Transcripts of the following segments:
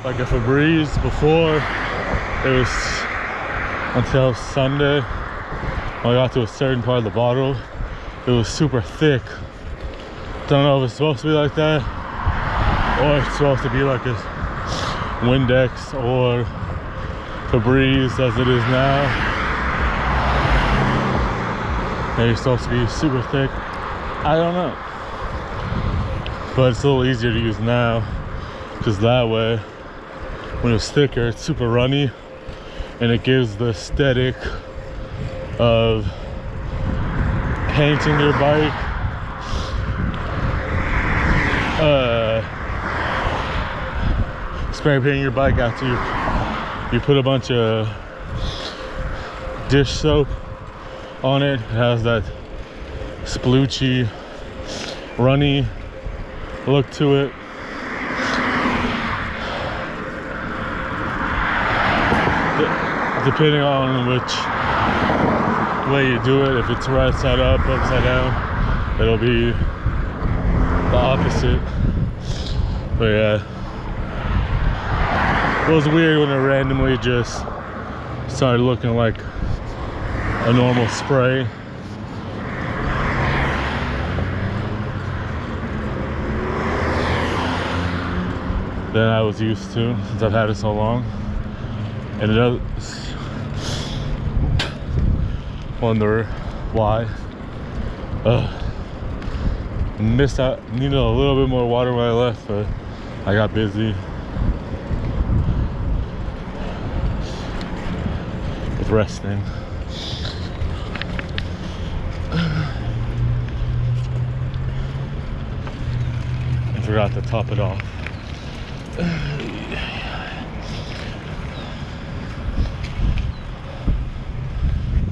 like a Febreze before. It was until Sunday when I got to a certain part of the bottle, it was super thick. Don't know if it's supposed to be like that or it's supposed to be like a Windex or Febreze as it is now. Maybe it's supposed to be super thick. I don't know. But it's a little easier to use now because that way, when it's thicker, it's super runny and it gives the aesthetic of painting your bike. Spray painting your bike after you put a bunch of dish soap on it. It has that sploochy, runny look to it. Depending on which way you do it, if it's right side up, upside down, it'll be the opposite. But yeah, it was weird when it randomly just started looking like a normal spray. Than I was used to since I've had it so long. And it does wonder why. Missed out, needed a little bit more water when I left, but I got busy with resting. I forgot to top it off.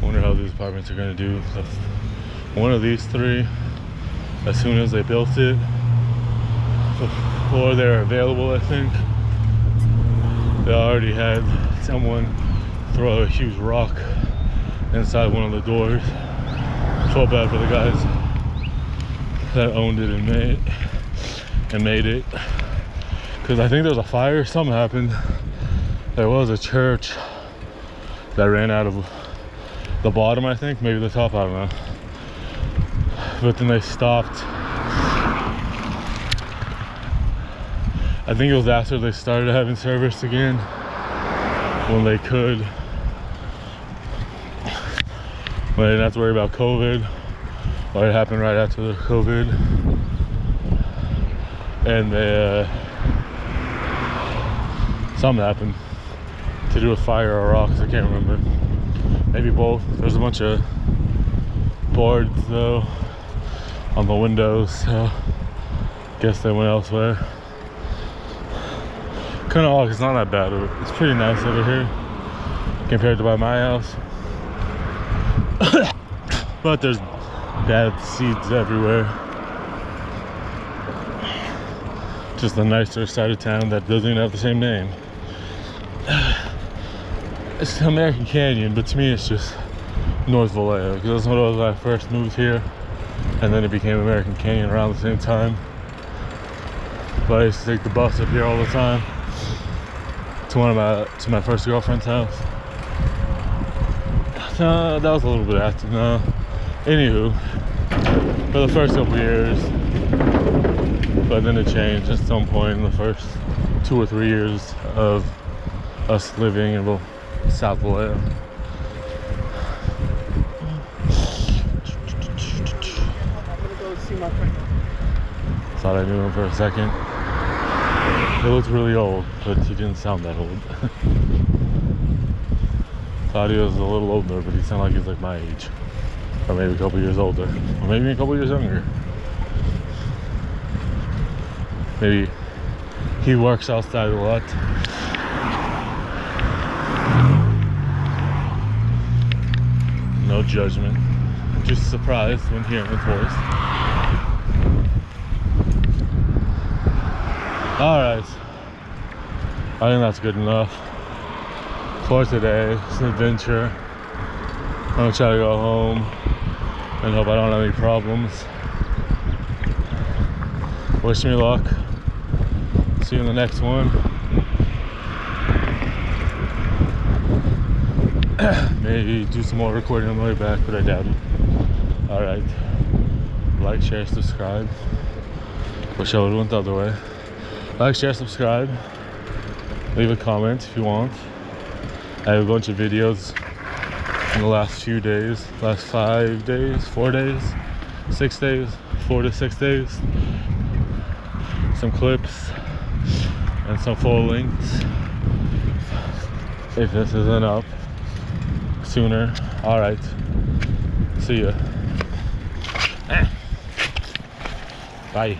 Wonder how these apartments are gonna do. One of these three, as soon as they built it, before they're available, I think, they already had someone throw a huge rock inside one of the doors. Felt bad for the guys that owned it and made it. Because I think there was a fire, something happened. There was a church that ran out of the bottom, I think, maybe the top, I don't know. But then they stopped. I think it was after they started having service again, when they could. When they didn't have to worry about COVID, or it happened right after the COVID. And they, something happened to do with fire or rocks, I can't remember. Maybe both. There's a bunch of boards though on the windows, so guess they went elsewhere. Kind of odd, it's not that bad. It's pretty nice over here compared to by my house. But there's bad seeds everywhere. Just the nicer side of town that doesn't even have the same name. It's American Canyon, but to me it's just North Vallejo, because that's what it was when I first moved here, and then it became American Canyon around the same time. But I used to take the bus up here all the time to my first girlfriend's house. That was a little bit active now. Anywho, for the first couple years, but then it changed at some point in the first 2 or 3 years of us living in South Vallejo. Thought I knew him for a second. He looked really old, but he didn't sound that old. Thought he was a little older, but he sounded like he was like my age. Or maybe a couple years older. Or maybe a couple years younger. Maybe he works outside a lot. No judgment. Just surprised when hearing his voice. Alright. I think that's good enough for today. It's an adventure. I'm gonna try to go home and hope I don't have any problems. Wish me luck. See you in the next one. Maybe do some more recording on the way back, but I doubt it. All right, like, share, subscribe. Wish I would have went the other way. Like, share, subscribe. Leave a comment if you want. I have a bunch of videos in the last few days, last 5 days, 4 days, 6 days, 4 to 6 days. Some clips and some full links. If this isn't up sooner. All right, see ya. Bye.